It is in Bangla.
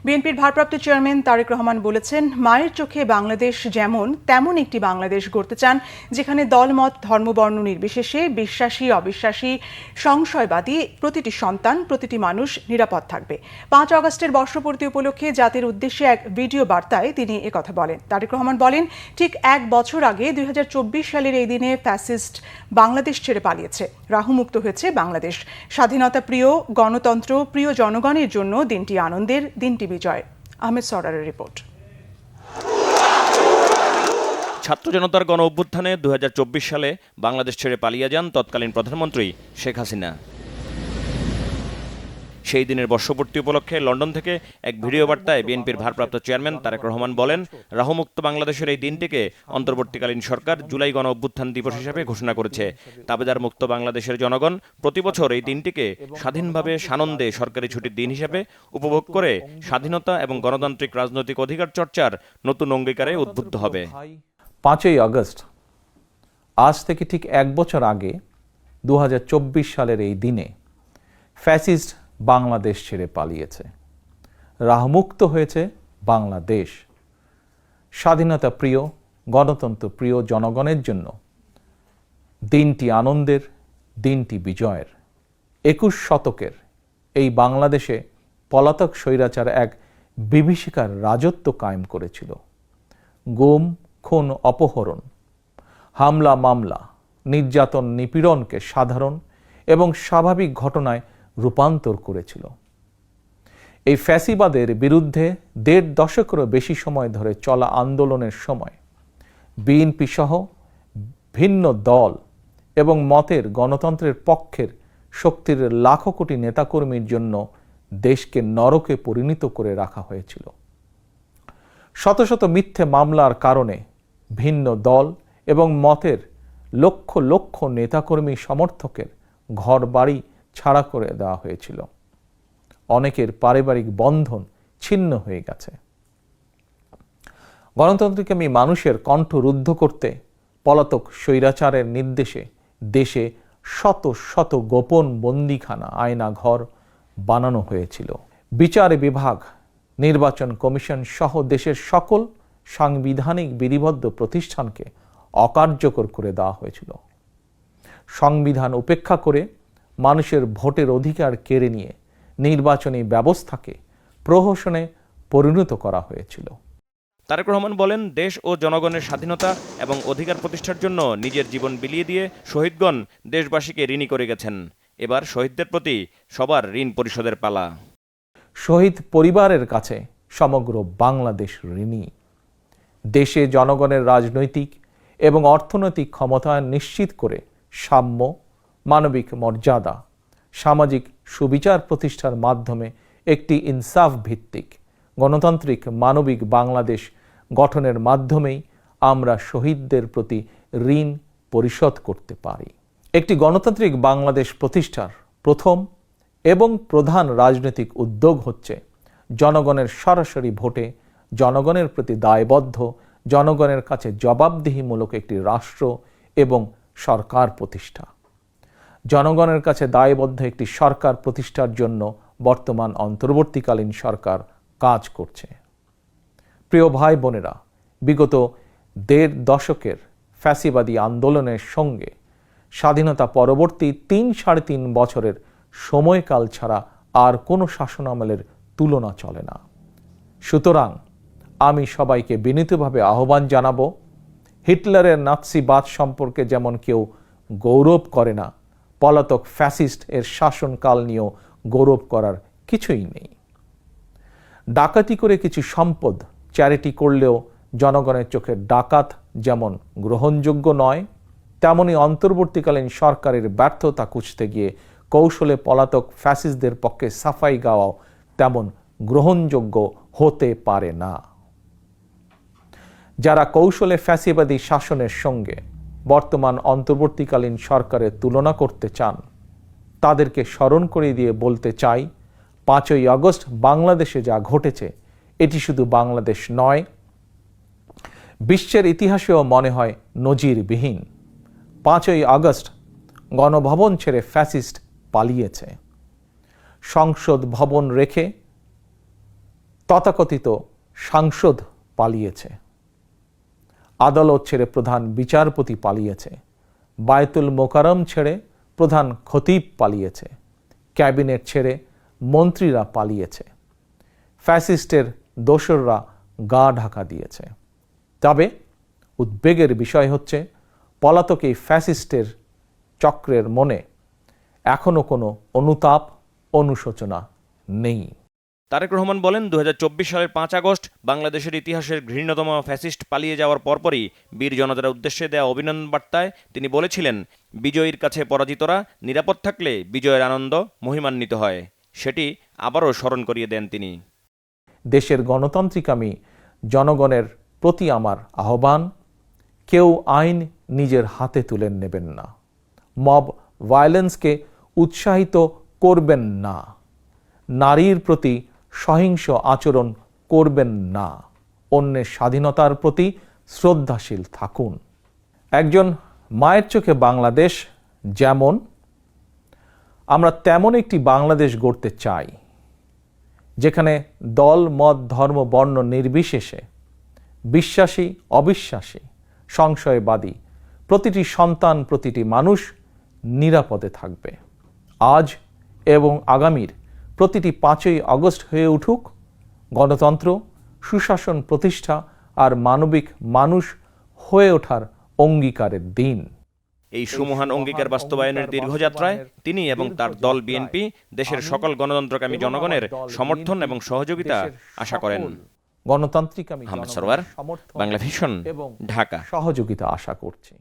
বিএনপির ভারপ্রাপ্ত চেয়ারম্যান তারেক রহমান বলেছেন, মায়ের চোখে বাংলাদেশ যেমন তেমন একটি বাংলাদেশ গড়তে চান, যেখানে দলমত ধর্মবর্ণ নির্বিশেষে বিশ্বাসী অবিশ্বাসী সংশয়বাদী প্রতিটি সন্তান, প্রতিটি মানুষ নিরাপদ থাকবে। 5 আগস্টের বর্ষপূর্তি উপলক্ষে জাতির উদ্দেশ্যে এক ভিডিও বার্তায় তিনি একথা বলেন। তারেক রহমান বলেন, ঠিক 1 বছর আগে 2024 সালের এই দিনে ফ্যাসিস্ট বাংলাদেশ ছেড়ে পালিয়েছে, রাহুমুক্ত হয়েছে বাংলাদেশ। স্বাধীনতা প্রিয়, গণতন্ত্র প্রিয় জনগণের জন্য দিনটি আনন্দের, দিনটি বিজয়। আহমেদ সরারের রিপোর্ট। ছাত্র জনতার গণ অভ্যুত্থানে 2024 সালে বাংলাদেশ ছেড়ে পালিয়ে যান তৎকালীন প্রধানমন্ত্রী শেখ হাসিনা। সেই দিনের বর্ষপূর্তি উপলক্ষে লন্ডন থেকে এক ভিডিও বার্তায় বিএনপির ভারপ্রাপ্ত চেয়ারম্যান তারেক রহমান বলেন, রাহুমুক্ত বাংলাদেশের এই দিনটিকে অন্তর্বর্তীকালীন সরকার জুলাই গণ অভ্যুত্থান দিবস হিসেবে ঘোষণা করেছে। তাবেদার মুক্ত বাংলাদেশের জনগণ প্রতি বছর এই দিনটিকে স্বাধীনভাবে সানন্দে সরকারি ছুটির দিন হিসেবে উপভোগ করে স্বাধীনতা এবং গণতান্ত্রিক রাজনৈতিক অধিকার চর্চার নতুন অঙ্গীকারে উদ্বুদ্ধ হবে। 5ই আগস্ট, আজ থেকে ঠিক 1 বছর আগে 2024 সালের এই দিনে ফ্যাসিস্ট বাংলাদেশ ছেড়ে পালিয়েছে, রাহুমুক্ত হয়েছে বাংলাদেশ। স্বাধীনতা প্রিয়, গণতন্ত্র প্রিয় জনগণের জন্য দিনটি আনন্দের, দিনটি বিজয়ের। 21 শতকের এই বাংলাদেশে পলাতক স্বৈরাচার এক বিভীষিকার রাজত্ব কায়েম করেছিল। গুম, খুন, অপহরণ, হামলা, মামলা, নির্যাতন, নিপীড়নকে সাধারণ এবং স্বাভাবিক ঘটনায় রূপান্তর করেছিল। এই ফ্যাসিবাদের বিরুদ্ধে 1.5 দশকেরও বেশি সময় ধরে চলা আন্দোলনের সময় বিএনপি সহ ভিন্ন দল এবং মতের গণতন্ত্রের পক্ষের শক্তির লাখো কোটি নেতাকর্মীর জন্য দেশকে নরকে পরিণত করে রাখা হয়েছিল। শত শত মিথ্যে মামলার কারণে ভিন্ন দল এবং মতের লক্ষ লক্ষ নেতাকর্মী সমর্থকের ঘর বাড়ি ছাড়া করে দেওয়া হয়েছিল। অনেকের পারিবারিক বন্ধন ছিন্ন হয়ে গেছে। গণতন্ত্রকামী মানুষের কণ্ঠ রুদ্ধ করতে পলাতক স্বৈরাচারের নির্দেশে দেশে শত শত গোপন বন্দিখানা, আয়না ঘর বানানো হয়েছিল। বিচার বিভাগ, নির্বাচন কমিশন সহ দেশের সকল সাংবিধানিক বিধিবদ্ধ প্রতিষ্ঠানকে অকার্যকর করে দেওয়া হয়েছিল। সংবিধান উপেক্ষা করে মানুষের ভোটের অধিকার কেড়ে নিয়ে নির্বাচনী ব্যবস্থাকে প্রহসনে পরিণত করা হয়েছিল। তারেক রহমান বলেন, দেশ ও জনগণের স্বাধীনতা এবং অধিকার প্রতিষ্ঠার জন্য নিজের জীবন বিলিয়ে দিয়ে শহীদগণ দেশবাসীকে ঋণী করে গেছেন। এবার শহীদদের প্রতি সবার ঋণ পরিশোধের পালা। শহীদ পরিবারের কাছে সমগ্র বাংলাদেশ ঋণী। দেশে জনগণের রাজনৈতিক এবং অর্থনৈতিক ক্ষমতায়ন নিশ্চিত করে সাম্য, মানবিক মর্যাদা, সামাজিক সুবিচার প্রতিষ্ঠার মাধ্যমে একটি ইনসাফ ভিত্তিক গণতান্ত্রিক মানবিক বাংলাদেশ গঠনের মাধ্যমেই আমরা শহীদদের প্রতি ঋণ পরিশোধ করতে পারি। একটি গণতান্ত্রিক বাংলাদেশ প্রতিষ্ঠার প্রথম এবং প্রধান রাজনৈতিক উদ্যোগ হচ্ছে জনগণের সরাসরি ভোটে জনগণের প্রতি দায়বদ্ধ, জনগণের কাছে জবাবদিহিমূলক একটি রাষ্ট্র এবং সরকার প্রতিষ্ঠা। জনগণের কাছে দায়বদ্ধ একটি সরকার প্রতিষ্ঠার জন্য বর্তমান অন্তর্বর্তীকালীন সরকার কাজ করছে। প্রিয় ভাই বোনেরা, বিগত 1.5 দশকের ফ্যাসিবাদী আন্দোলনের সঙ্গে স্বাধীনতা পরবর্তী 3-3.5 বছরের সময়কাল ছাড়া আর কোনো শাসনামলের তুলনা চলে না। সুতরাং আমি সবাইকে বিনীতভাবে আহ্বান জানাবো, হিটলারের নাৎসিবাদ সম্পর্কে যেমন কেউ গৌরব করে না, পলাতক ফ্যাসিস্ট এর শাসনকাল নিয়েও গৌরব করার কিছুই নেই। ডাকাতি করে কিছু সম্পদ চ্যারিটি করলেও জনগণের চোখে ডাকাত যেমন গ্রহণযোগ্য নয়, তেমনি অন্তর্বর্তীকালীন সরকারের ব্যর্থতা খুঁজতে গিয়ে কৌশলে পলাতক ফ্যাসিস্টদের পক্ষে সাফাই গাওয়াও তেমন গ্রহণযোগ্য হতে পারে না। যারা কৌশলে ফ্যাসিবাদী শাসনের সঙ্গে বর্তমান অন্তর্বর্তীকালীন সরকারের তুলনা করতে চান, তাদেরকে স্মরণ করিয়ে দিয়ে বলতে চাই, 5ই আগস্ট বাংলাদেশে যা ঘটেছে এটি শুধু বাংলাদেশ নয়, বিশ্বের ইতিহাসেও মনে হয় নজিরবিহীন। 5ই আগস্ট গণভবন ছেড়ে ফ্যাসিস্ট পালিয়েছে। সংসদ ভবন রেখে তথাকথিত সাংসদ পালিয়েছে, আদালত ছেড়ে প্রধান বিচারপতি পালিয়েছে, বায়তুল মোকাররম ছেড়ে প্রধান খতিব পালিয়েছে, ক্যাবিনেট ছেড়ে মন্ত্রীরা পালিয়েছে, ফ্যাসিস্টের দোসররা গা ঢাকা দিয়েছে। তবে উদ্বেগের বিষয় হচ্ছে পলাতক এই ফ্যাসিস্টের চক্রের মনে এখনো কোনো অনুতাপ, অনুশোচনা নেই। তারেক রহমান বলেন, 2024 সালের 5 আগস্ট বাংলাদেশের ইতিহাসের ঘৃণ্যতম ফ্যাসিস্ট পালিয়ে যাওয়ার পরপরই বীর জনতার উদ্দেশ্যে দেয়া অভিনন্দন বার্তায় তিনি বলেছিলেন, বিজয়ীর কাছে পরাজিতরা নিরাপদ থাকলে বিজয়ের আনন্দ মহিমান্বিত হয়। সেটি আবারও স্মরণ করিয়ে দেন তিনি। দেশের গণতান্ত্রিকামী জনগণের প্রতি আমার আহ্বান, কেউ আইন নিজের হাতে তুলে নেবেন না, মব ভায়োলেন্সকে উৎসাহিত করবেন না, নারীর প্রতি সহিংস আচরণ করবেন না, অন্যের স্বাধীনতার প্রতি শ্রদ্ধাশীল থাকুন। একজন মায়ের চোখে বাংলাদেশ যেমন, আমরা তেমন একটি বাংলাদেশ গড়তে চাই, যেখানে দল, মত, ধর্ম, বর্ণ নির্বিশেষে বিশ্বাসী, অবিশ্বাসী, সংশয়বাদী প্রতিটি সন্তান, প্রতিটি মানুষ নিরাপদে থাকবে। আজ এবং আগামীর প্রতিটি 5ই আগস্ট হয়ে উঠুক গণতন্ত্র, সুশাসন প্রতিষ্ঠা আর মানবিক মানুষ হয়ে ওঠার অঙ্গীকারের দিন। এই সুমহান অঙ্গীকার বাস্তবায়নের দীর্ঘযাত্রায় তিনি এবং তার দল বিএনপি দেশের সকল গণতন্ত্রকামী জনগণের সমর্থন এবং সহযোগিতা আশা করেন। গণতান্ত্রিক আহমেদ সরওয়ার, বাংলা ভিশন, ঢাকা। সহযোগিতা আশা করছি।